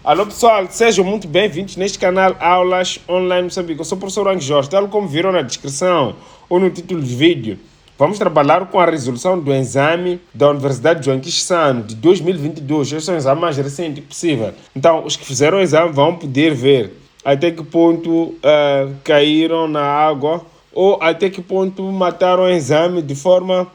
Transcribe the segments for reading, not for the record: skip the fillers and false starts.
Alô pessoal, sejam muito bem-vindos neste canal Aulas Online Moçambique. Eu sou o professor Anjo Jorge, tal como viram na descrição ou no título do vídeo. Vamos trabalhar com a resolução do exame da Universidade de João Quixano de 2022. Este é o exame mais recente possível. Então, os que fizeram o exame vão poder ver até que ponto caíram na água ou até que ponto mataram o exame de forma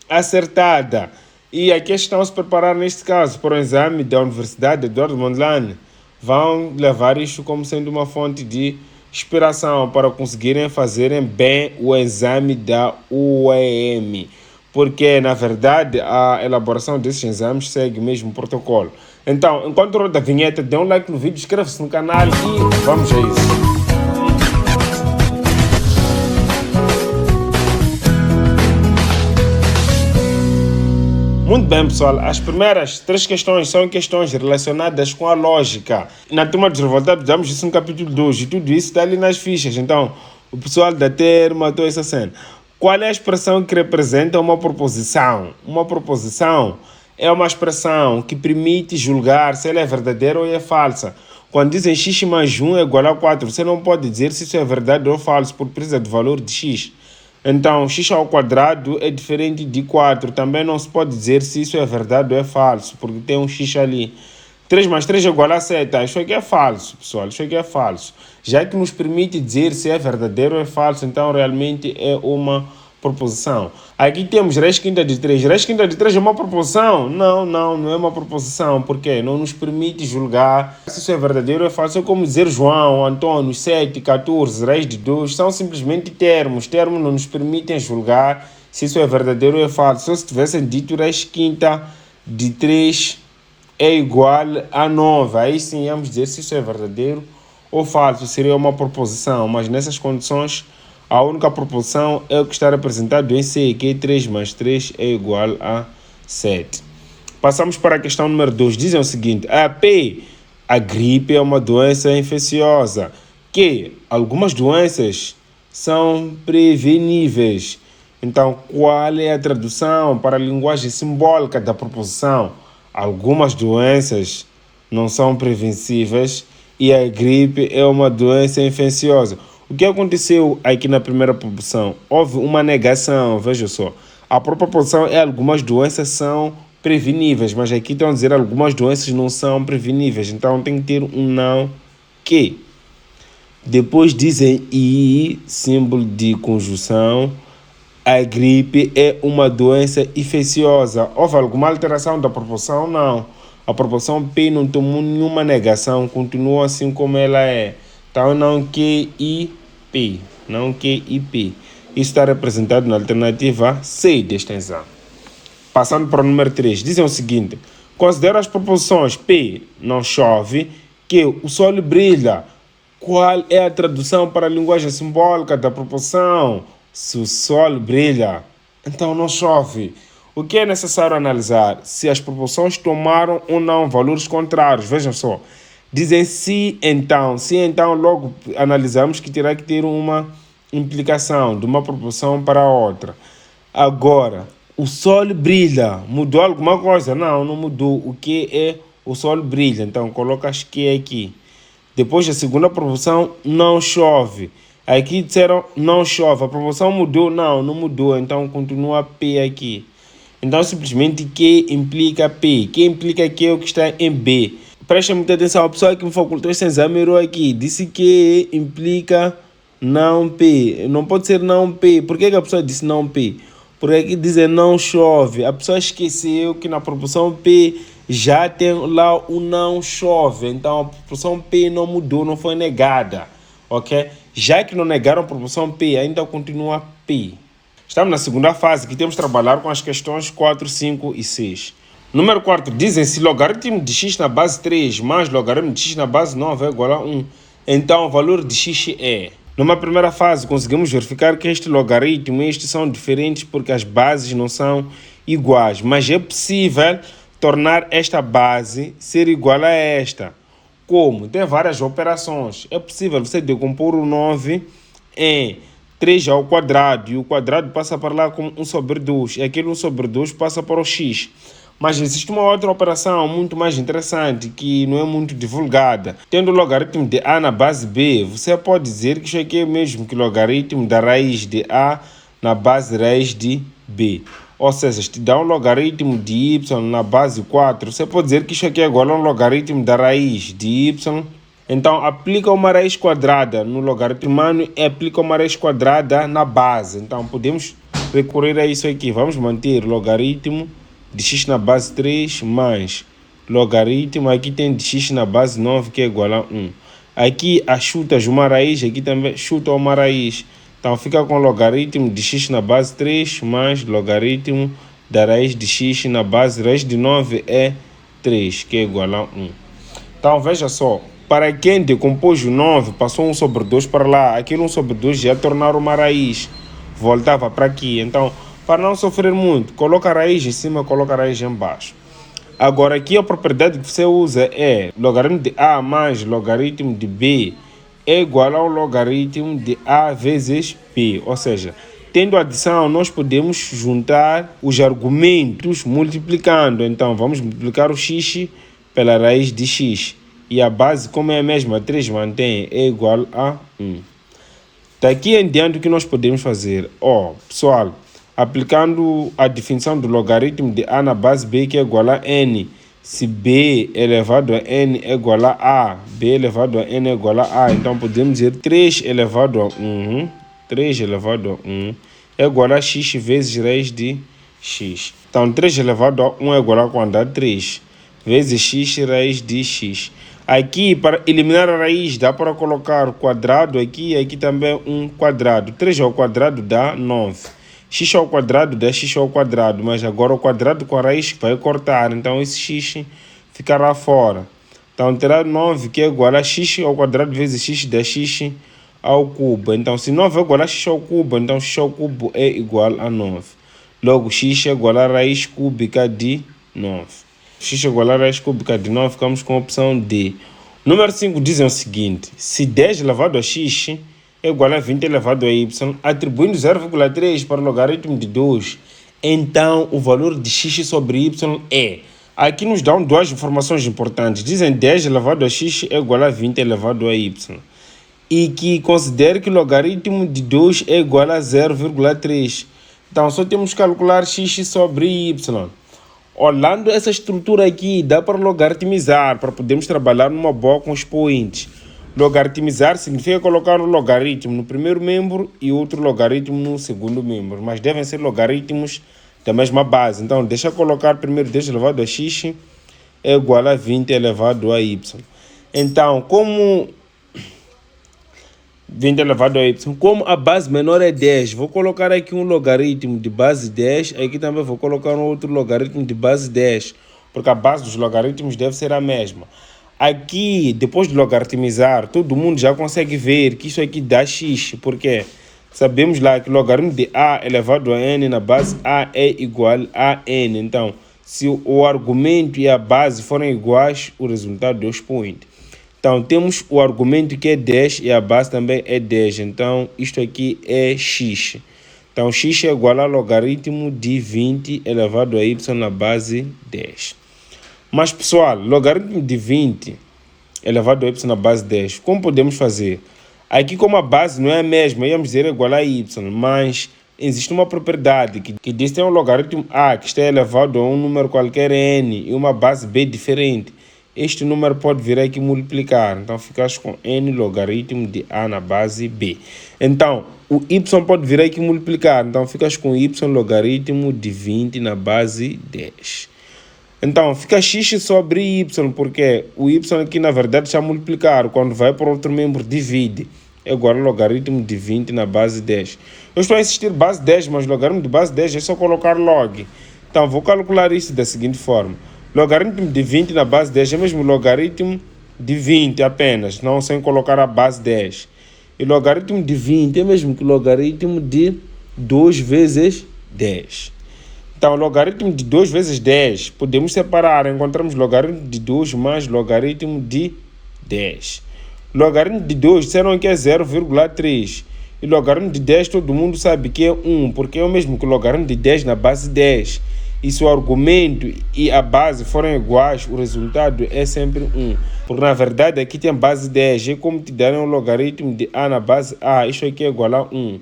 acertada. E aqui estão a se preparar, neste caso, para o exame da Universidade Eduardo Mondlane. Vão levar isto como sendo uma fonte de inspiração para conseguirem fazerem bem o exame da UEM. Porque, na verdade, a elaboração desses exames segue o mesmo protocolo. Então, enquanto roda a vinheta, dê um like no vídeo, inscreva-se no canal e vamos a isso. Muito bem, pessoal. As primeiras 3 questões são questões relacionadas com a lógica. Na turma dos revoltados, damos isso no capítulo 2 e tudo isso está ali nas fichas. Então, o pessoal da TER matou essa cena. Qual é a expressão que representa uma proposição? Uma proposição é uma expressão que permite julgar se ela é verdadeira ou é falsa. Quando dizem x mais 1 é igual a 4, você não pode dizer se isso é verdade ou falso, porque precisa do valor de x. Então, x ao quadrado é diferente de 4. Também não se pode dizer se isso é verdade ou é falso, porque tem um x ali. 3 mais 3 é igual a 7. Isso aqui é falso, pessoal. Isso aqui é falso. Já que nos permite dizer se é verdadeiro ou é falso, então realmente é uma proposição. Aqui temos raiz quinta de 3. Raiz quinta de 3 é uma proposição? Não é uma proposição. Por quê? Não nos permite julgar se isso é verdadeiro ou é falso. É como dizer João, Antônio, 7, 14, raiz de 2. São simplesmente termos. Termos não nos permitem julgar se isso é verdadeiro ou é falso. Se tivessem dito raiz quinta de 3 é igual a 9, aí sim íamos dizer se isso é verdadeiro ou falso. Seria uma proposição, mas nessas condições a única proposição é o que está representado em C, que 3 mais 3 é igual a 7. Passamos para a questão número 2. Dizem o seguinte: a gripe é uma doença infecciosa, que algumas doenças são preveníveis. Então, qual é a tradução para a linguagem simbólica da proposição? Algumas doenças não são prevencíveis e a gripe é uma doença infecciosa. O que aconteceu aqui na primeira proposição? Houve uma negação, veja só. A própria proposição é algumas doenças são preveníveis, mas aqui estão a dizer algumas doenças não são preveníveis. Então tem que ter um não que. Depois dizem e, símbolo de conjunção, a gripe é uma doença infecciosa. Houve alguma alteração da proposição? Não. A proposição P não tomou nenhuma negação, continua assim como ela é. Então não que e P, não que e P. Isso está representado na alternativa C deste exame. Passando para o número 3, dizem o seguinte: considera as proposições P, não chove, que o sol brilha. Qual é a tradução para a linguagem simbólica da proposição? Se o sol brilha, então não chove. O que é necessário analisar? Se as proposições tomaram ou não valores contrários. Vejam só. Dizem se então logo analisamos que terá que ter uma implicação de uma proposição para a outra. Agora, o sol brilha, mudou alguma coisa? Não mudou. O que é o sol brilha? Então, coloca as que aqui. Depois da segunda proposição, não chove. Aqui disseram não chove. A proposição mudou? Não mudou. Então, continua P aqui. Então, simplesmente que implica P. Que implica que é o que está em B. Preste muita atenção, a pessoa que me facultou esse exame errou aqui. Disse que implica não P. Não pode ser não P. Por que a pessoa disse não P? Porque aqui dizem não chove. A pessoa esqueceu que na proposição P já tem lá o não chove. Então a proposição P não mudou, não foi negada. Ok? Já que não negaram a proposição P, ainda continua P. Estamos na segunda fase, que temos que trabalhar com as questões 4, 5 e 6. Número 4, dizem se logaritmo de x na base 3 mais logaritmo de x na base 9 é igual a 1. Então, o valor de x é. Numa primeira fase, conseguimos verificar que este logaritmo e este são diferentes porque as bases não são iguais. Mas é possível tornar esta base ser igual a esta. Como? Tem várias operações. É possível você decompor o 9 em 3 ao quadrado. E o quadrado passa para lá como 1 sobre 2. E aquele 1 sobre 2 passa para o x. Mas existe uma outra operação muito mais interessante que não é muito divulgada. Tendo o logaritmo de A na base B, você pode dizer que isso aqui é mesmo que o logaritmo da raiz de A na base raiz de B. Ou seja, se te dá um logaritmo de y na base 4, você pode dizer que isso aqui é igual a um logaritmo da raiz de y. Então, aplica uma raiz quadrada no logaritmo e aplica uma raiz quadrada na base. Então, podemos recorrer a isso aqui. Vamos manter logaritmo de x na base 3 mais logaritmo, aqui tem de x na base 9, que é igual a 1. Aqui chutas uma raiz, aqui também chuta uma raiz. Então fica com logaritmo de x na base 3 mais logaritmo da raiz de x na base, raiz de 9 é 3, que é igual a 1. Então veja só, para quem decompôs o 9, passou 1 sobre 2 para lá, aquele 1 sobre 2 já tornaram uma raiz, voltava para aqui. Então, para não sofrer muito, coloca a raiz em cima, coloca a raiz embaixo. Agora aqui a propriedade que você usa é logaritmo de A mais logaritmo de B é igual ao logaritmo de A vezes B. Ou seja, tendo adição, nós podemos juntar os argumentos multiplicando. Então, vamos multiplicar o x pela raiz de x. E a base, como é a mesma, 3 mantém, é igual a 1. Daqui em diante, o que nós podemos fazer? Pessoal, aplicando a definição do logaritmo de A na base B, que é igual a N. Se B elevado a N é igual a A, B elevado a N é igual a A, então podemos dizer 3 elevado a 1, 3 elevado a 1 é igual a x vezes raiz de x. Então 3 elevado a 1 é igual a quanto? A 3 vezes x raiz de x. Aqui, para eliminar a raiz, dá para colocar o quadrado aqui e aqui também um quadrado. 3 ao quadrado dá 9. X ao quadrado dá x ao quadrado, mas agora o quadrado com a raiz vai cortar, então esse x ficará fora. Então terá 9, que é igual a x ao quadrado vezes x dá x ao cubo. Então se 9 é igual a x ao cubo, então x ao cubo é igual a 9. Logo x é igual a raiz cúbica de 9. X é igual a raiz cúbica de 9, ficamos com a opção D. Número 5 diz o seguinte: se 10 elevado a x é igual a 20 elevado a y, atribuindo 0,3 para o logaritmo de 2, então o valor de x sobre y é... Aqui nos dão duas informações importantes. Dizem 10 elevado a x é igual a 20 elevado a y. E que considere que o logaritmo de 2 é igual a 0,3. Então só temos que calcular x sobre y. Olhando essa estrutura aqui, dá para logaritmizar, para podermos trabalhar numa boa com expoentes. Logaritmizar significa colocar um logaritmo no primeiro membro e outro logaritmo no segundo membro, mas devem ser logaritmos da mesma base. Então, deixa eu colocar primeiro 10 elevado a x é igual a 20 elevado a y. Então, como 20 elevado a y, como a base menor é 10, vou colocar aqui um logaritmo de base 10, aqui também vou colocar um outro logaritmo de base 10, porque a base dos logaritmos deve ser a mesma. Aqui, depois de logaritmizar, todo mundo já consegue ver que isso aqui dá x, porque sabemos lá que o logaritmo de A elevado a N na base A é igual a N. Então, se o argumento e a base forem iguais, o resultado é o expoente. Então, temos o argumento que é 10 e a base também é 10. Então, isto aqui é x. Então, x é igual a logaritmo de 20 elevado a y na base 10. Mas, pessoal, logaritmo de 20 elevado a y na base 10, como podemos fazer? Aqui, como a base não é a mesma, íamos dizer igual a y, mas existe uma propriedade que diz que tem um logaritmo a que está elevado a um número qualquer n e uma base b diferente. Este número pode vir aqui multiplicar, então ficas com n logaritmo de a na base b. Então, o y pode vir aqui multiplicar, então ficas com y logaritmo de 20 na base 10. Então, fica x sobre y, porque o y aqui, na verdade, está a multiplicar. Quando vai para outro membro, divide. É igual ao logaritmo de 20 na base 10. Eu estou a insistir base 10, mas logaritmo de base 10 é só colocar log. Então, vou calcular isso da seguinte forma. Logaritmo de 20 na base 10 é mesmo logaritmo de 20 apenas, não sem colocar a base 10. E logaritmo de 20 é mesmo que logaritmo de 2 vezes 10. Então, logaritmo de 2 vezes 10, podemos separar, encontramos logaritmo de 2 mais logaritmo de 10. Logaritmo de 2, disseram que é 0,3. E logaritmo de 10, todo mundo sabe que é 1, porque é o mesmo que o logaritmo de 10 na base 10. e se o argumento e a base forem iguais, o resultado é sempre 1. Porque na verdade aqui tem base 10, é como te darem o logaritmo de A na base A, isso aqui é igual a 1.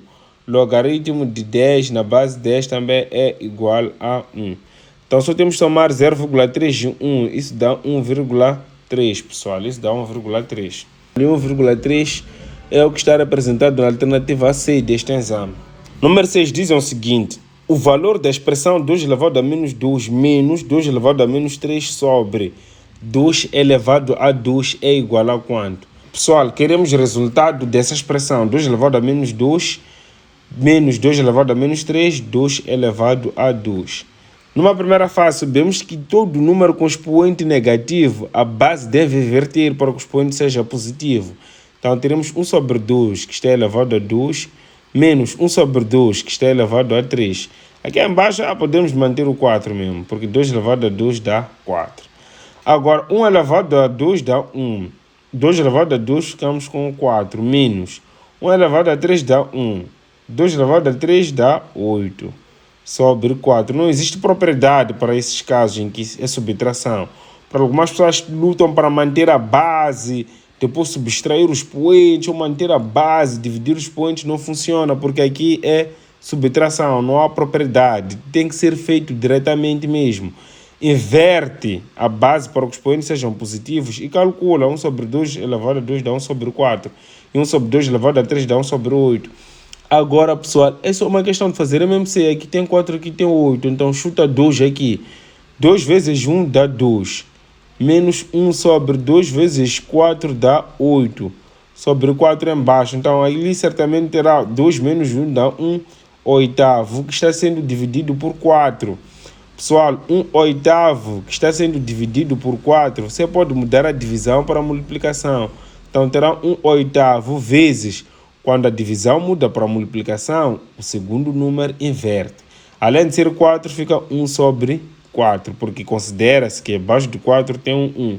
Logaritmo de 10 na base 10 também é igual a 1. Então só temos que somar 0,3 de 1, isso dá 1,3, pessoal, isso dá 1,3. 1,3 é o que está representado na alternativa C deste exame. Número 6 diz o seguinte: o valor da expressão 2 elevado a menos 2 menos 2 elevado a menos 3 sobre 2 elevado a 2 é igual a quanto? Pessoal, queremos o resultado dessa expressão 2 elevado a menos 2 menos 2 elevado a menos 3, 2 elevado a 2. Numa primeira fase, sabemos que todo número com expoente negativo, a base deve inverter para que o expoente seja positivo. Então, teremos 1 sobre 2, que está elevado a 2, menos 1 sobre 2, que está elevado a 3. Aqui embaixo podemos manter o 4 mesmo, porque 2 elevado a 2 dá 4. Agora, 1 elevado a 2 dá 1. 2 elevado a 2 ficamos com 4, menos 1 elevado a 3 dá 1. 2 elevado a 3 dá 8. Sobre 4. Não existe propriedade para esses casos em que é subtração. Para algumas pessoas lutam para manter a base, depois subtrair os expoentes, ou manter a base, dividir os expoentes, não funciona, porque aqui é subtração, não há propriedade. Tem que ser feito diretamente mesmo. Inverte a base para que os expoentes sejam positivos e calcula 1 sobre 2 elevado a 2 dá 1 sobre 4. E 1 sobre 2 elevado a 3 dá 1 sobre 8. Agora, pessoal, é só uma questão de fazer MMC. Aqui tem 4, aqui tem 8. Então, chuta 2 aqui. 2 vezes 1 dá 2. Menos 1 sobre 2 vezes 4 dá 8. Sobre 4 embaixo. Então, ali certamente terá 2 menos 1 dá 1 oitavo, que está sendo dividido por 4. Pessoal, 1 oitavo que está sendo dividido por 4, você pode mudar a divisão para a multiplicação. Então, terá 1 oitavo vezes... Quando a divisão muda para a multiplicação, o segundo número inverte. Além de ser 4, fica 1 sobre 4, porque considera-se que abaixo de 4 tem um 1.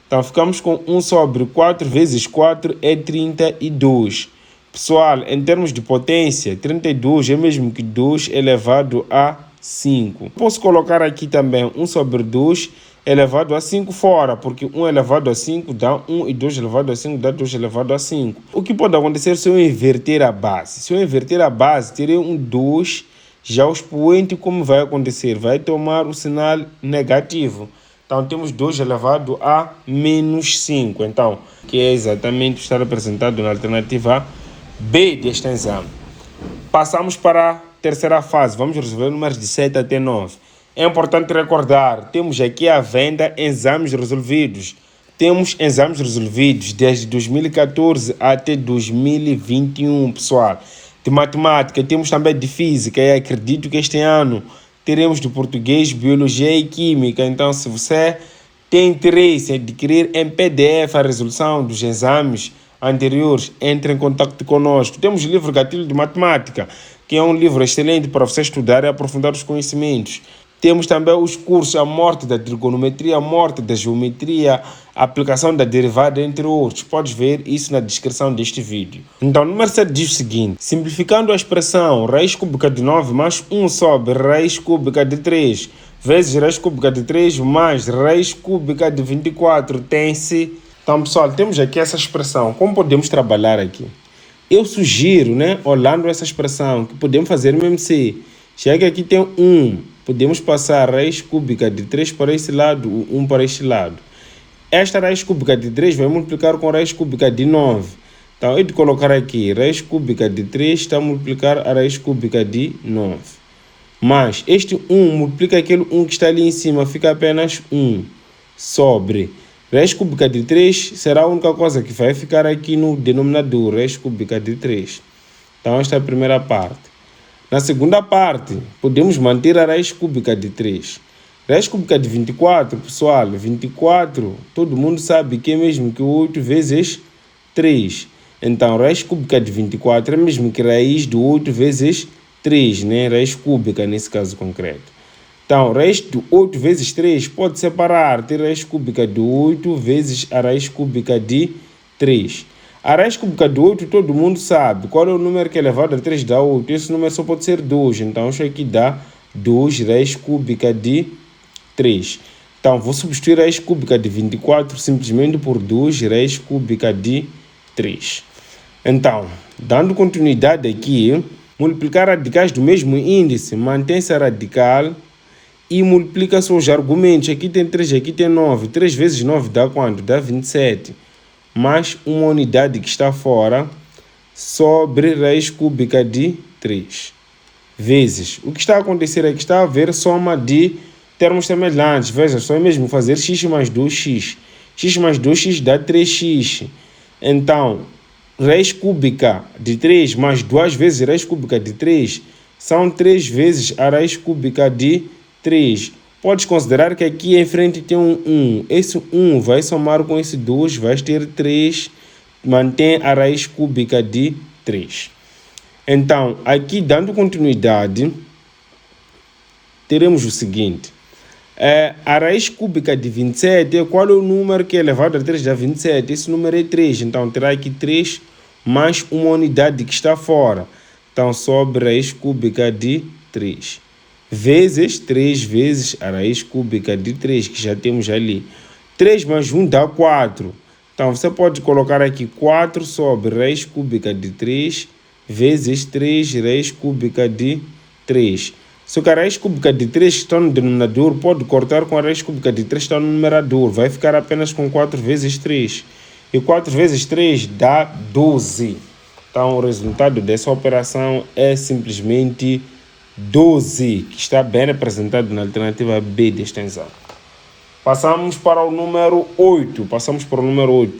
Então, ficamos com 1 sobre 4 vezes 4 é 32. Pessoal, em termos de potência, 32 é mesmo que 2 elevado a 5. Posso colocar aqui também 1 sobre 2 elevado a 5 fora, porque 1 elevado a 5 dá 1 e 2 elevado a 5 dá 2 elevado a 5. O que pode acontecer se eu inverter a base? Se eu inverter a base, terei um 2, já o expoente, como vai acontecer? Vai tomar o sinal negativo. Então, temos 2 elevado a menos 5, então, que é exatamente o que está representado na alternativa B deste exame. Passamos para a terceira fase, vamos resolver números de 7 até 9. É importante recordar, temos aqui à venda exames resolvidos. Temos exames resolvidos desde 2014 até 2021, pessoal. De matemática, temos também de física, e acredito que este ano teremos de português, biologia e química. Então, se você tem interesse em adquirir em PDF a resolução dos exames anteriores, entre em contato conosco. Temos o livro Gatilho de Matemática, que é um livro excelente para você estudar e aprofundar os conhecimentos. Temos também os cursos A Morte da Trigonometria, A Morte da Geometria, a Aplicação da Derivada, entre outros. Podes ver isso na descrição deste vídeo. Então, o número 7 diz o seguinte: simplificando a expressão raiz cúbica de 9 mais 1 sobre raiz cúbica de 3 vezes raiz cúbica de 3 mais raiz cúbica de 24 tem-se... Então, pessoal, temos aqui essa expressão. Como podemos trabalhar aqui? Eu sugiro, olhando essa expressão, que podemos fazer MMC. Chega aqui, tem 1. Podemos passar a raiz cúbica de 3 para esse lado, 1 para este lado. Esta raiz cúbica de 3 vai multiplicar com a raiz cúbica de 9. Então, eu de colocar aqui, raiz cúbica de 3 está a multiplicar a raiz cúbica de 9. Mas este 1 multiplica aquele 1 que está ali em cima, fica apenas 1 sobre... Raiz cúbica de 3 será a única coisa que vai ficar aqui no denominador, raiz cúbica de 3. Então, esta é a primeira parte. Na segunda parte, podemos manter a raiz cúbica de 3. Raiz cúbica de 24, pessoal, 24, todo mundo sabe que é mesmo que 8 vezes 3. Então, raiz cúbica de 24 é mesmo que raiz de 8 vezes 3, raiz cúbica nesse caso concreto. Então, raiz de 8 vezes 3 pode separar, ter raiz cúbica de 8 vezes a raiz cúbica de 3. A raiz cúbica de 8 todo mundo sabe. Qual é o número que é elevado a 3 dá 8? Esse número só pode ser 2, então isso aqui dá 2 raiz cúbica de 3. Então, vou substituir a raiz cúbica de 24 simplesmente por 2 raiz cúbica de 3. Então, dando continuidade aqui, multiplicar radicais do mesmo índice, mantém-se a radical e multiplica-se os argumentos. Aqui tem 3, aqui tem 9. 3 vezes 9 dá quanto? Dá 27. Mais uma unidade que está fora sobre raiz cúbica de 3. Vezes. O que está a acontecer aqui está a haver soma de termos semelhantes. Veja, só é mesmo fazer x mais 2x. X mais 2x dá 3x. Então, raiz cúbica de 3 mais 2 vezes raiz cúbica de 3 são 3 vezes a raiz cúbica de 3. Podes considerar que aqui em frente tem um 1. Esse 1 vai somar com esse 2, vais ter 3, mantém a raiz cúbica de 3. Então, aqui dando continuidade, teremos o seguinte. A raiz cúbica de 27, qual é o número que é elevado a 3 dá 27? Esse número é 3, então terá aqui 3 mais uma unidade que está fora. Então, sobre raiz cúbica de 3. Vezes 3 vezes a raiz cúbica de 3, que já temos ali. 3 mais 1 dá 4. Então, você pode colocar aqui 4 sobre raiz cúbica de 3 vezes 3 raiz cúbica de 3. Só que a raiz cúbica de 3 está no denominador, pode cortar com a raiz cúbica de 3 está no numerador. Vai ficar apenas com 4 vezes 3. E 4 vezes 3 dá 12. Então, o resultado dessa operação é simplesmente 12, que está bem representado na alternativa B de extensão. Passamos para o número 8.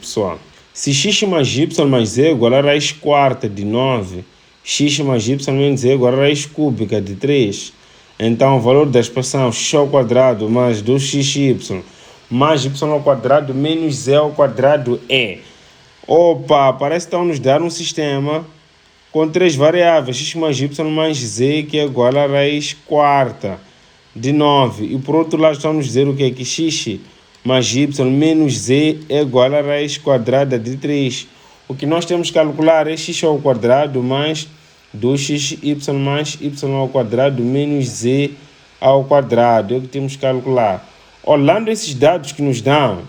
Pessoal. Se x mais y mais z igual a raiz quarta de 9, x mais y menos z igual a raiz cúbica de 3, então o valor da expressão x ao quadrado mais 2xy mais y ao quadrado menos z ao quadrado é... Opa, parece que estão nos dar um sistema com 3 variáveis, x mais y mais z, que é igual a raiz quarta de 9. E por outro lado estão nos dizer o que é que x mais y menos z é igual a raiz quadrada de 3. O que nós temos que calcular é x ao quadrado mais 2xy mais y ao quadrado menos z ao quadrado. É o que temos que calcular. Olhando esses dados que nos dão,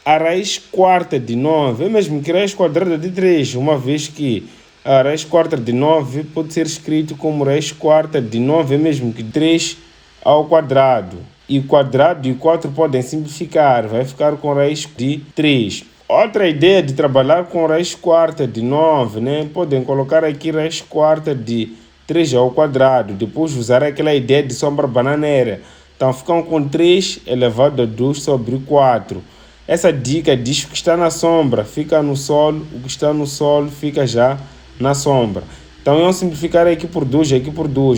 a raiz quarta de 9 é mesmo que raiz quadrada de 3, uma vez que a raiz quarta de 9 pode ser escrito como raiz quarta de 9 é mesmo que 3 ao quadrado. E quadrado e 4 podem simplificar, vai ficar com raiz de 3. Outra ideia de trabalhar com raiz quarta de 9, né? Podem colocar aqui raiz quarta de 3 ao quadrado, depois usar aquela ideia de sombra bananeira. Então ficam com 3 elevado a 2 sobre 4. Essa dica diz que está na sombra, fica no sol, o que está no sol fica já na sombra. Então iam simplificar aqui por 2,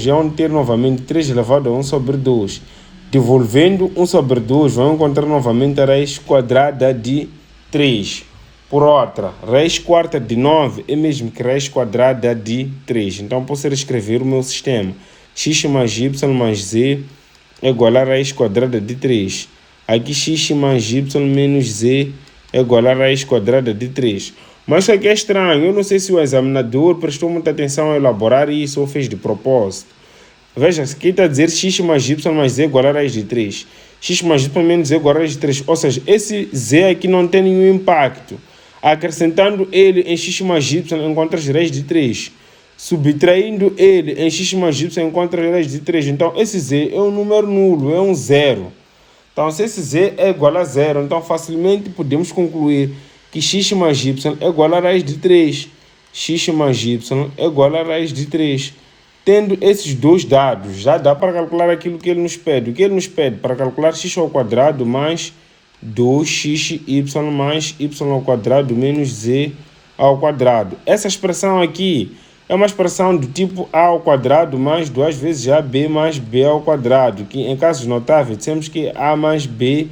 iam ter novamente 3 elevado a 1 sobre 2. Devolvendo 1 sobre 2, vão encontrar novamente a raiz quadrada de 3. Por outra, raiz quarta de 9 é mesmo que raiz quadrada de 3. Então posso escrever o meu sistema. X mais y mais z é igual a raiz quadrada de 3. Aqui x mais y menos z é igual a raiz quadrada de 3. Mas isso aqui é estranho. Eu não sei se o examinador prestou muita atenção a elaborar isso ou fez de propósito. Veja, aqui está a dizer x mais y mais z é igual a raiz de 3. X mais y menos z é igual a raiz de 3. Ou seja, esse z aqui não tem nenhum impacto. Acrescentando ele em x mais y, encontras raiz de 3. Subtraindo ele em x mais y, encontras raiz de 3. Então, esse z é um número nulo, é um zero. Então, se esse z é igual a zero, então facilmente podemos concluir que x mais y é igual a raiz de 3. X mais y é igual a raiz de 3. Tendo esses dois dados, já dá para calcular aquilo que ele nos pede. O que ele nos pede? Para calcular x ao quadrado mais 2xy mais y ao quadrado menos z ao quadrado. Essa expressão aqui é uma expressão do tipo a ao quadrado mais 2 vezes ab mais b ao quadrado, que em casos notáveis dizemos que a mais b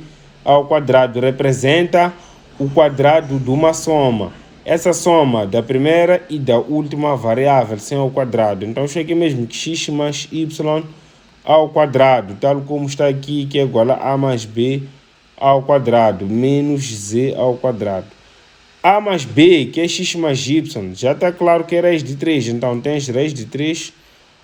ao quadrado representa o quadrado de uma soma. Essa soma da primeira e da última variável sem ao quadrado. Então isso aqui mesmo que x mais y ao quadrado, tal como está aqui, que é igual a mais b ao quadrado menos z ao quadrado. A mais b, que é x mais y, já está claro que é raiz de 3, então tens raiz de 3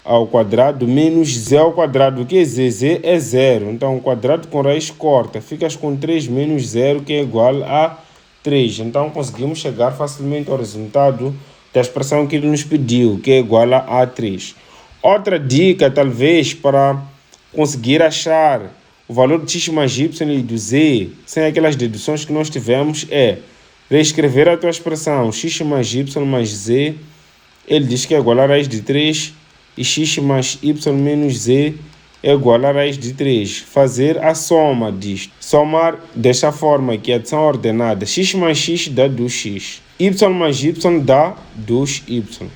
ao quadrado menos z ao quadrado. O que é z? Z é 0. Então, quadrado com raiz corta. Ficas com 3 menos 0, que é igual a 3. Então, conseguimos chegar facilmente ao resultado da expressão que ele nos pediu, que é igual a 3. Outra dica, talvez, para conseguir achar o valor de x mais y e do z, sem aquelas deduções que nós tivemos, é reescrever a tua expressão x mais y mais z. Ele diz que é igual a raiz de 3 e x mais y menos z é igual a raiz de 3. Fazer a soma disto. Somar desta forma aqui, adição ordenada. X mais x dá 2x. Y mais y dá 2y.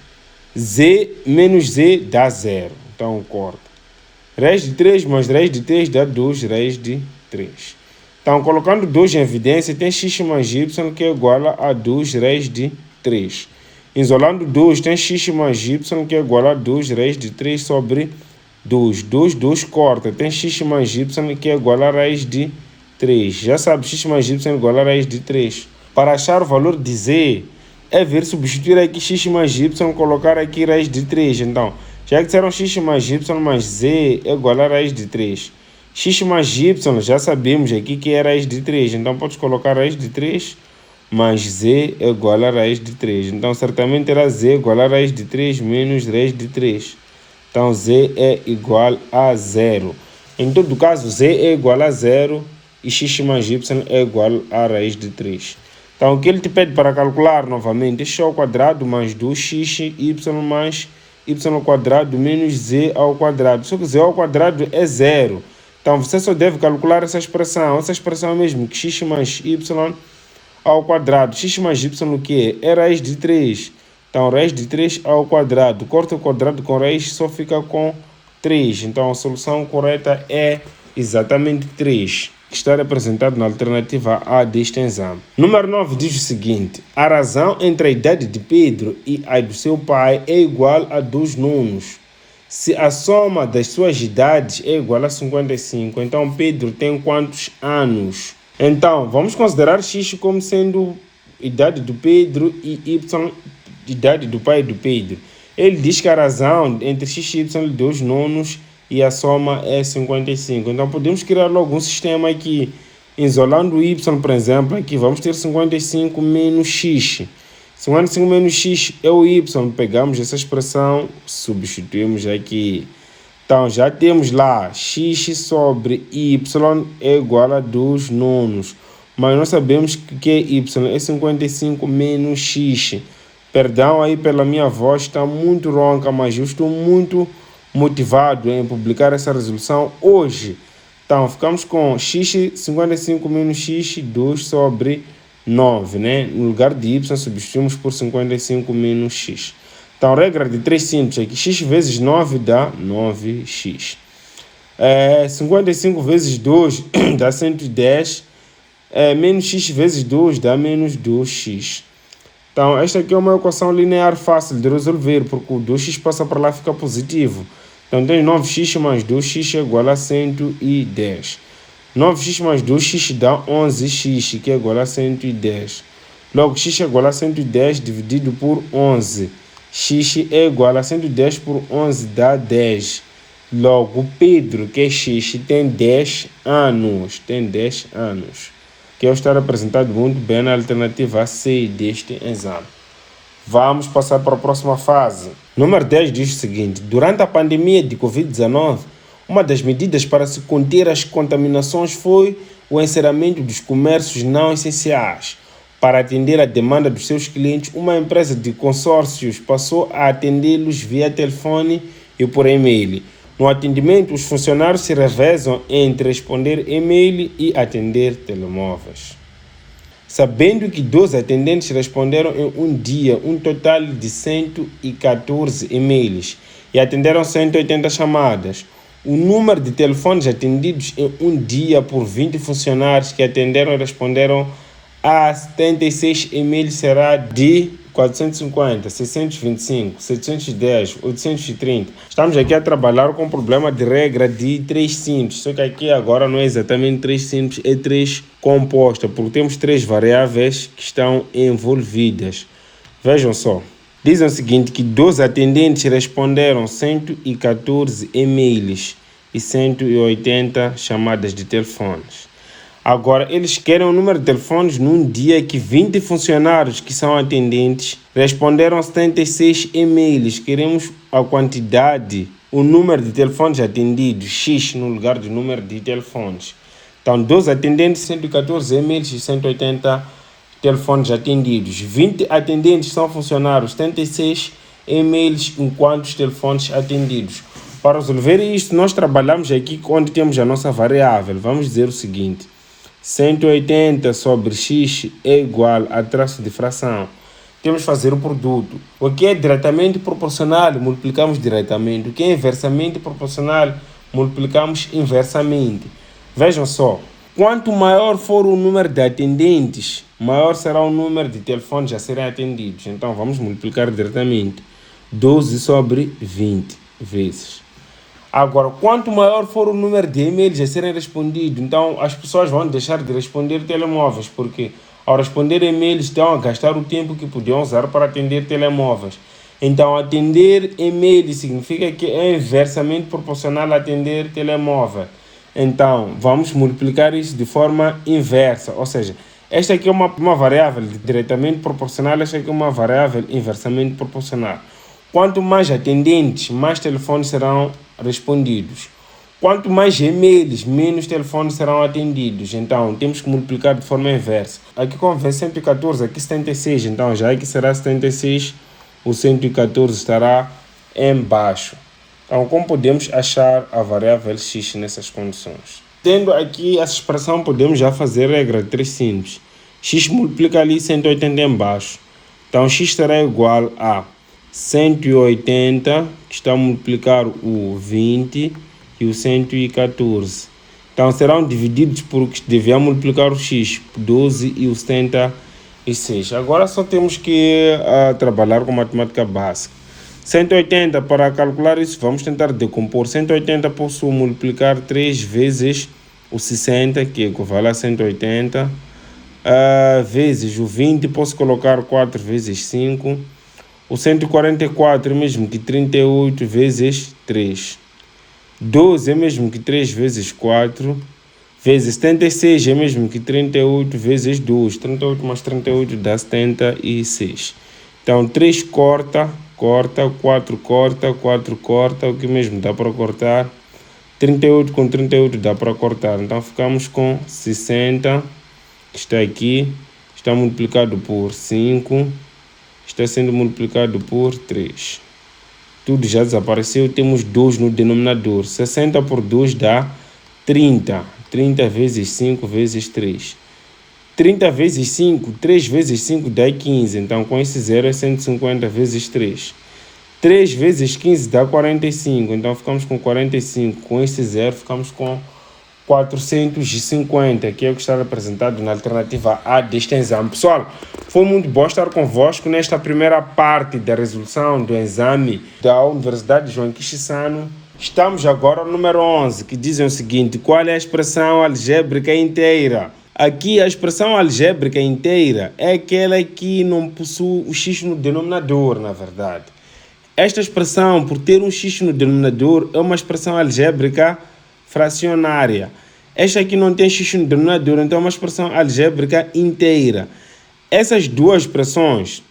Z menos z dá 0. Então, corta. Raiz de 3 mais raiz de 3 dá 2 raiz de 3. Então, colocando 2 em evidência, tem x mais y que é igual a 2 raiz de 3. Isolando 2, tem x mais y que é igual a 2 raiz de 3 sobre 2. 2 corta. Tem x mais y que é igual a raiz de 3. Já sabe, x mais y é igual a raiz de 3. Para achar o valor de z, é ver substituir aqui x mais y, colocar aqui raiz de 3. Então, já que disseram x mais y mais z é igual a raiz de 3. X mais y, já sabemos aqui que é raiz de 3. Então, podes colocar raiz de 3 mais z é igual a raiz de 3. Então, certamente era z igual a raiz de 3 menos raiz de 3. Então, z é igual a 0. Em todo caso, z é igual a 0 e x mais y é igual a raiz de 3. Então, o que ele te pede para calcular novamente é x ao quadrado mais 2x y mais y ao quadrado menos z ao quadrado. Só que z ao quadrado é 0. Então, você só deve calcular essa expressão. Essa expressão mesmo, que x mais y ao quadrado. X mais y o que é? É raiz de 3. Então, raiz de 3 ao quadrado. Corta o quadrado com raiz, só fica com 3. Então, a solução correta é exatamente 3, que está representado na alternativa A deste exame. Número 9 diz o seguinte: a razão entre a idade de Pedro e a do seu pai é igual a 2 nonos. Se a soma das suas idades é igual a 55, então Pedro tem quantos anos? Então, vamos considerar x como sendo idade do Pedro e y, idade do pai do Pedro. Ele diz que a razão entre x e y é 2 nonos e a soma é 55. Então, podemos criar logo um sistema aqui. Isolando o y, por exemplo, aqui vamos ter 55 menos x. 55 menos x é o y. Pegamos essa expressão, substituímos aqui. Então, já temos lá x sobre y é igual a 2 nonos. Mas nós sabemos que y é 55 menos x. Perdão aí pela minha voz, está muito ronca, mas eu estou muito motivado em publicar essa resolução hoje. Então, ficamos com x, 55 menos x, 2 sobre 9, né? No lugar de y, substituímos por 55 menos x. Então, regra de 3 simples aqui. X vezes 9 dá 9x. 55 vezes 2 dá 110. Menos x vezes 2 dá menos 2x. Então, esta aqui é uma equação linear fácil de resolver, porque o 2x passa para lá e fica positivo. Então, tem 9x mais 2x é igual a 110. 9x mais 2x dá 11x, que é igual a 110. Logo, x é igual a 110 dividido por 11. X é igual a 110 por 11 dá 10. Logo, Pedro, que é x, tem 10 anos. Tem 10 anos. Que é o estar representado muito bem na alternativa C deste exame. Vamos passar para a próxima fase. Número 10 diz o seguinte: durante a pandemia de Covid-19, uma das medidas para se conter as contaminações foi o encerramento dos comércios não essenciais. Para atender a demanda dos seus clientes, uma empresa de consórcios passou a atendê-los via telefone e por e-mail. No atendimento, os funcionários se revezam entre responder e-mail e atender telemóveis. Sabendo que 12 atendentes responderam em um dia um total de 114 e-mails e atenderam 180 chamadas, o número de telefones atendidos em um dia por 20 funcionários que atenderam e responderam a 76 e-mails será de 450, 625, 710, 830. Estamos aqui a trabalhar com o problema de regra de 3 simples, só que aqui agora não é exatamente 3 simples, é 3 composta, porque temos 3 variáveis que estão envolvidas. Vejam só, Dizem o seguinte, que 12 atendentes responderam 114 e-mails e 180 chamadas de telefones. Agora, eles querem o número de telefones num dia que 20 funcionários que são atendentes responderam 76 e-mails. Queremos a quantidade, o número de telefones atendidos, X no lugar do número de telefones. Então, 12 atendentes, 114 e-mails e 180 telefones atendidos. 20 atendentes são funcionários, 76 e-mails enquanto os telefones atendidos. Para resolver isto, nós trabalhamos aqui onde temos a nossa variável. Vamos dizer o seguinte: 180 sobre x é igual a traço de fração. Temos que fazer o produto. O que é diretamente proporcional, multiplicamos diretamente. O que é inversamente proporcional, multiplicamos inversamente. Vejam só, quanto maior for o número de atendentes, maior será o número de telefones a serem atendidos. Então vamos multiplicar diretamente. 12 sobre 20 vezes. Agora, quanto maior for o número de e-mails a serem respondidos, então as pessoas vão deixar de responder telemóveis, porque ao responder e-mails estão a gastar o tempo que podiam usar para atender telemóveis. Então, atender e-mail significa que é inversamente proporcional a atender telemóvel. Então, vamos multiplicar isso de forma inversa, ou seja, esta aqui é uma variável diretamente proporcional, esta aqui é uma variável inversamente proporcional. Quanto mais atendentes, mais telefones serão respondidos. Quanto mais e-mails, menos telefones serão atendidos. Então, temos que multiplicar de forma inversa. Aqui como vem 114, aqui 76. Então, já aqui será 76, o 114 estará embaixo. Então, como podemos achar a variável x nessas condições? Tendo aqui essa expressão, podemos já fazer a regra de 3 simples. X multiplica ali 180 embaixo. Então, x será igual a 180, que está a multiplicar o 20 e o 114. Então, serão divididos por que devia multiplicar o x, 12 e o 76. Agora só temos que trabalhar com matemática básica. 180, para calcular isso, vamos tentar decompor. 180 posso multiplicar 3 vezes o 60, que equivale a 180, vezes o 20, posso colocar 4 vezes 5. O 144 é mesmo que 38 vezes 3. 12 é mesmo que 3 vezes 4. Vezes 76 é mesmo que 38 vezes 2. 38 mais 38 dá 76. Então 3 corta, 4 corta, 4 corta. O que mesmo dá para cortar? 38 com 38 dá para cortar. Então ficamos com 60, que está aqui. Está multiplicado por 5. Está sendo multiplicado por 3. Tudo já desapareceu. Temos 2 no denominador. 60 por 2 dá 30. 30 vezes 5 vezes 3. 30 vezes 5, 3 vezes 5 dá 15. Então, com esse 0 é 150 vezes 3. 3 vezes 15 dá 45. Então, ficamos com 45. Com esse 0, ficamos com 450, que é o que está representado na alternativa A deste exame. Pessoal, foi muito bom estar convosco nesta primeira parte da resolução do exame da Universidade João Quixissano. Estamos agora no número 11, que dizem o seguinte: qual é a expressão algébrica inteira? Aqui a expressão algébrica inteira é aquela que não possui o x no denominador, na verdade. Esta expressão, por ter um x no denominador, é uma expressão algébrica fracionária. Esta aqui não tem x no denominador, então é uma expressão algébrica inteira. Essas duas expressões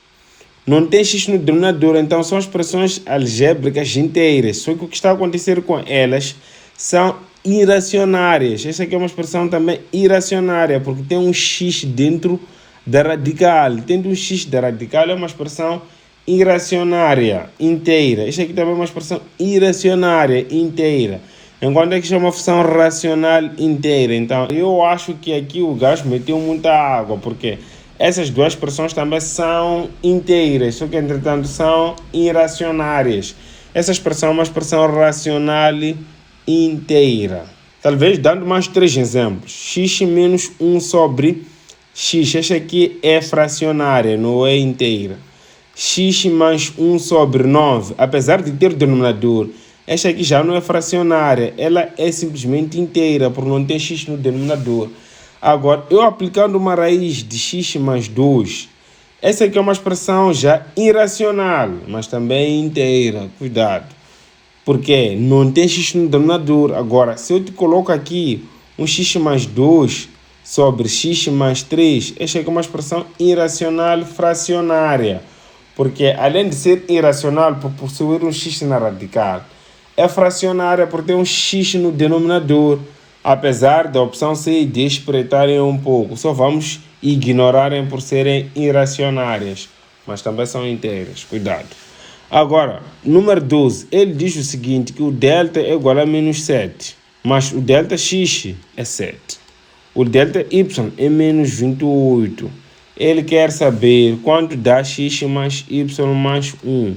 não tem x no denominador, então são expressões algébricas inteiras. Só que o que está a acontecer com elas são irracionárias. Esta aqui é uma expressão também irracionária, porque tem um x dentro da radical. Tendo um x da radical é uma expressão irracionária inteira. Esta aqui também é uma expressão irracionária inteira. Enquanto aqui é uma função racional inteira. Então, eu acho que aqui o gajo meteu muita água, porque essas duas expressões também são inteiras, só que, entretanto, são irracionárias. Essa expressão é uma expressão racional inteira. Talvez dando mais 3 exemplos. X menos 1 sobre x. Esta aqui é fracionária, não é inteira. X mais 1 sobre 9. Apesar de ter denominador, esta aqui já não é fracionária. Ela é simplesmente inteira, por não ter x no denominador. Agora, eu aplicando uma raiz de x mais 2, Essa aqui é uma expressão já irracional, mas também inteira. Cuidado. Porque não tem x no denominador. Agora, se eu te coloco aqui um x mais 2 sobre x mais 3, esta aqui é uma expressão irracional fracionária. Porque além de ser irracional por possuir um x na radical, é fracionária por ter um x no denominador. Apesar da opção C e D espreitarem um pouco, só vamos ignorarem por serem irracionárias, mas também são inteiras. Cuidado. Agora, número 12, ele diz o seguinte, que o delta é igual a menos 7, mas o delta x é 7. O delta y é menos 28. Ele quer saber quanto dá x mais y mais 1.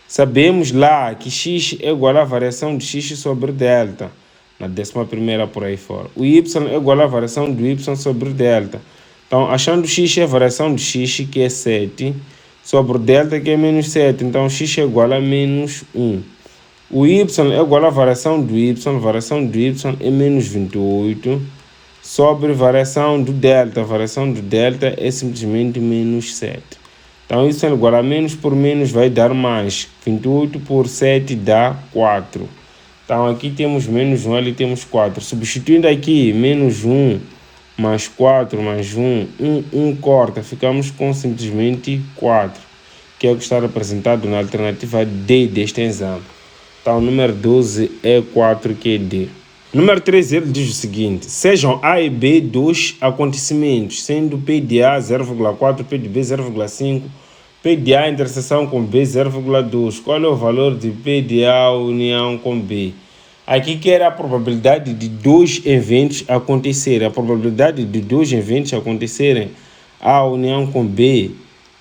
Sabemos lá que x é igual à variação de x sobre delta, na 11ª por aí fora. O y é igual à variação do y sobre delta. Então, achando x é a variação de x, que é 7, sobre o delta, que é menos 7. Então, x é igual a menos 1. O y é igual à variação do y é menos 28, sobre variação do delta. A variação do delta é simplesmente menos 7. Então, isso é igual a menos por menos vai dar mais. 28 por 7 dá 4. Então, aqui temos menos 1, ali temos 4. Substituindo aqui, menos 1 mais 4 mais 1, 1 corta. Ficamos com simplesmente 4, que é o que está representado na alternativa D deste exame. Então, número 12 é 4, que é D. Número 13, ele diz o seguinte: sejam A e B dois acontecimentos, sendo P de A 0,4, P de B 0,5, P de A interseção com B 0,2. Qual é o valor de P de A união com B? Aqui que era a probabilidade de dois eventos acontecerem. A probabilidade de dois eventos acontecerem, A união com B,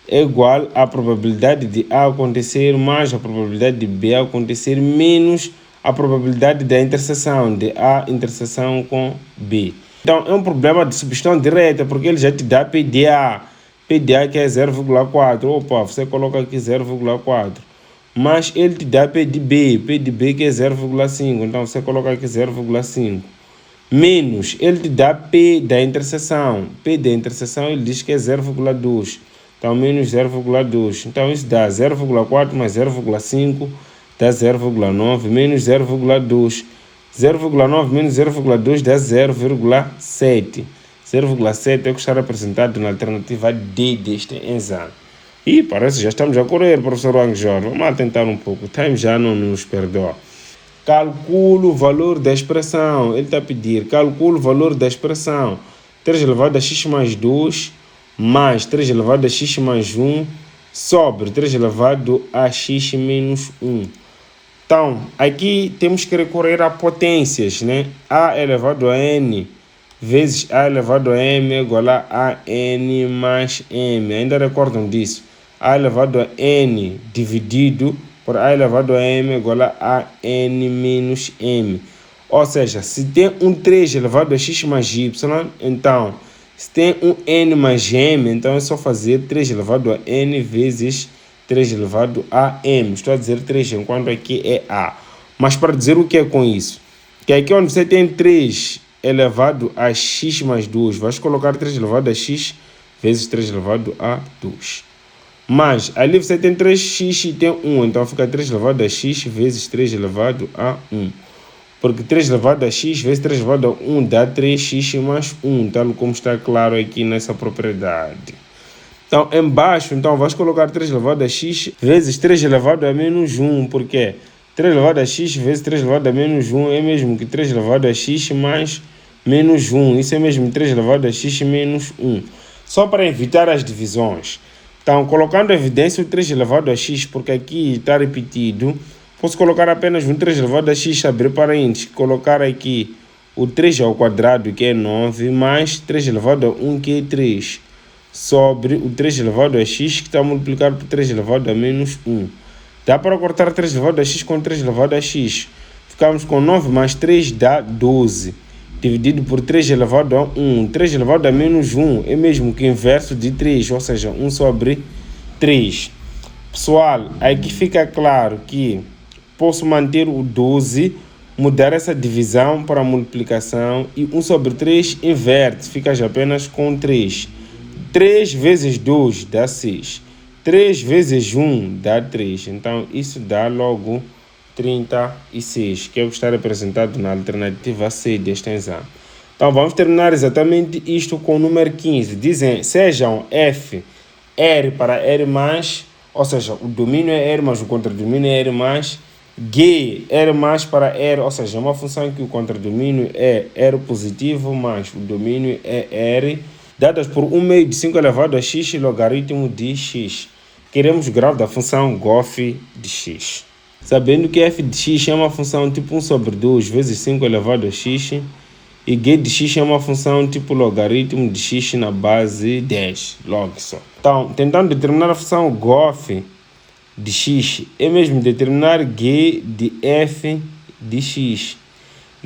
é igual à probabilidade de A acontecer mais a probabilidade de B acontecer menos a probabilidade da interseção de A interseção com B. Então, é um problema de substituição direta, porque ele já te dá PDA. PDA que é 0,4. Opa, você coloca aqui 0,4. Mas ele te dá P de B que é 0,5. Então, você coloca aqui 0,5. Menos, ele te dá P da interseção. P da interseção, ele diz que é 0,2. Então, menos 0,2. Então, isso dá 0,4 mais 0,5. Dá 0,9 menos 0,2. 0,9 menos 0,2 dá 0,7. 0,7 é o que está representado na alternativa D deste exame. E parece que já estamos a correr, professor Wang Jorge. Vamos lá tentar um pouco. O time já não nos perdoa. Calcule o valor da expressão. Ele está a pedir. Calcule o valor da expressão. 3 elevado a x mais 2 mais 3 elevado a x mais 1 sobre 3 elevado a x menos 1. Então, aqui temos que recorrer a potências, né? A elevado a n vezes A elevado a m é igual a n mais m. Ainda recordam disso? A elevado a n dividido por A elevado a m é igual a n menos m. Ou seja, se tem um 3 elevado a x mais y, então, se tem um n mais m, então é só fazer 3 elevado a n vezes 3 elevado a m. Estou a dizer 3 enquanto aqui é a. Mas para dizer o que é com isso? Que aqui onde você tem 3 elevado a x mais 2, vais colocar 3 elevado a x vezes 3 elevado a 2. Mas ali você tem 3x e tem 1, então fica 3 elevado a x vezes 3 elevado a 1. Porque 3 elevado a x vezes 3 elevado a 1 dá 3x mais 1, tal como está claro aqui nessa propriedade. Então, embaixo, então, vais colocar 3 elevado a x vezes 3 elevado a menos 1, porque 3 elevado a x vezes 3 elevado a menos 1 é mesmo que 3 elevado a x mais menos 1. Isso é mesmo 3 elevado a x menos 1. Só para evitar as divisões. Então, colocando em evidência o 3 elevado a x, porque aqui está repetido, posso colocar apenas um 3 elevado a x, abrir parênteses, colocar aqui o 3 ao quadrado, que é 9, mais 3 elevado a 1, que é 3. Sobre o 3 elevado a x, que está multiplicado por 3 elevado a menos 1. Dá para cortar 3 elevado a x com 3 elevado a x. Ficamos com 9 mais 3 dá 12. Dividido por 3 elevado a 1. 3 elevado a menos 1 é mesmo que inverso de 3, ou seja, 1 sobre 3. Pessoal, aqui fica claro que posso manter o 12, mudar essa divisão para multiplicação e 1 sobre 3 inverte, fica apenas com 3. 3 vezes 2 dá 6. 3 vezes 1 dá 3. Então, isso dá logo 36, que é o que está representado na alternativa C deste exame. Então, vamos terminar exatamente isto com o número 15. Dizem, sejam F, R para R+, ou seja, o domínio é R, mas o contradomínio é R+, G, R+, para R, ou seja, é uma função em que o contradomínio é R positivo, mas o domínio é R, dadas por 1 meio de 5 elevado a x logaritmo de x. Queremos o grau da função gof de x. Sabendo que f de x é uma função tipo 1 sobre 2 vezes 5 elevado a x, e g de x é uma função tipo logaritmo de x na base 10, log só. Então, tentando determinar a função gof de x, é mesmo determinar g de f de x.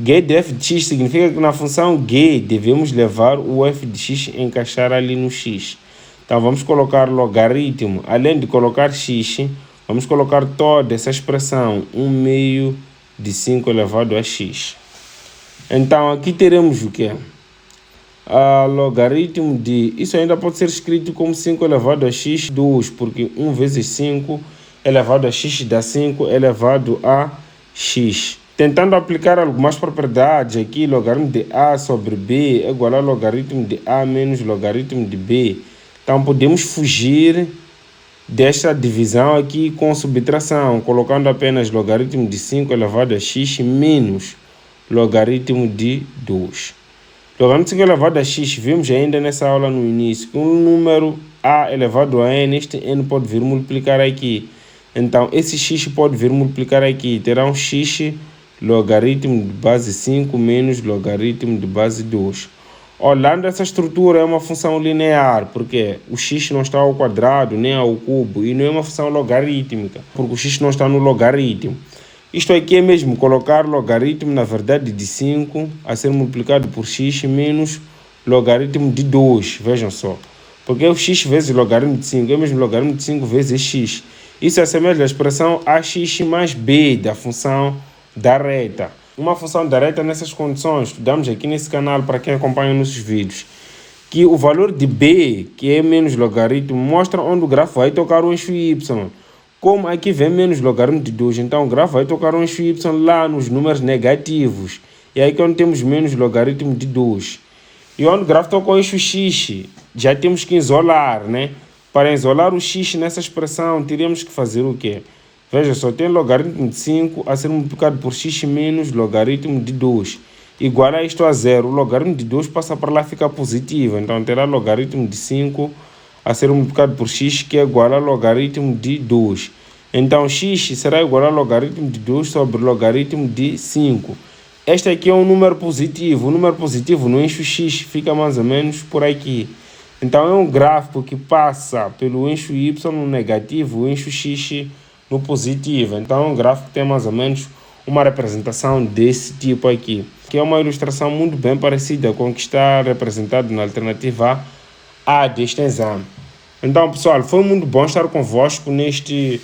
G de f de x significa que na função g devemos levar o f de x e encaixar ali no x. Então, vamos colocar logaritmo, além de colocar x, vamos colocar toda essa expressão, 1 meio de 5 elevado a x. Então, aqui teremos o que? Logaritmo de... Isso ainda pode ser escrito como 5 elevado a x, 2, porque 1 vezes 5 elevado a x dá 5 elevado a x. Tentando aplicar algumas propriedades aqui, logaritmo de a sobre b é igual a logaritmo de a menos logaritmo de b. Então, podemos fugir desta divisão aqui com subtração, colocando apenas logaritmo de 5 elevado a x menos logaritmo de 2. Logaritmo de 5 elevado a x, vimos ainda nessa aula no início, que um número a elevado a n, este n pode vir multiplicar aqui. Então, esse x pode vir multiplicar aqui. Terá um x logaritmo de base 5 menos logaritmo de base 2. Olhando essa estrutura, é uma função linear, porque o x não está ao quadrado nem ao cubo, e não é uma função logarítmica, porque o x não está no logaritmo. Isto aqui é mesmo colocar logaritmo, na verdade, de 5 a ser multiplicado por x menos logaritmo de 2, vejam só. Porque o x vezes logaritmo de 5 é mesmo logaritmo de 5 vezes x. Isso assemelha à expressão ax mais b da função da reta. Uma função da reta nessas condições, estudamos aqui nesse canal para quem acompanha nossos vídeos, que o valor de b, que é menos logaritmo, mostra onde o grafo vai tocar o eixo y. Como aqui vem menos logaritmo de 2, então o grafo vai tocar o eixo y lá nos números negativos. E aí que onde temos menos logaritmo de 2. E onde o grafo toca o eixo x, já temos que isolar, né? Para isolar o x nessa expressão, teríamos que fazer o quê? Veja só, tem logaritmo de 5 a ser multiplicado por x menos logaritmo de 2. Igual a isto a zero. O logaritmo de 2 passa para lá e fica positivo. Então, terá logaritmo de 5 a ser multiplicado por x, que é igual a logaritmo de 2. Então, x será igual a logaritmo de 2 sobre logaritmo de 5. Este aqui é um número positivo. O número positivo no eixo x fica mais ou menos por aqui. Então, é um gráfico que passa pelo eixo y no negativo, o eixo x no positivo. Então, é um gráfico que tem mais ou menos uma representação desse tipo aqui, que é uma ilustração muito bem parecida com o que está representado na alternativa A deste exame. Então, pessoal, foi muito bom estar convosco neste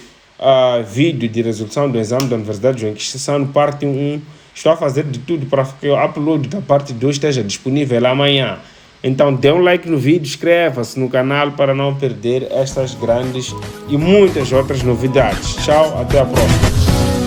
vídeo de resolução do exame da Universidade João Cristiano, parte 1. Estou a fazer de tudo para que o upload da parte 2 esteja disponível amanhã. Então, dê um like no vídeo, inscreva-se no canal para não perder estas grandes e muitas outras novidades. Tchau, até a próxima.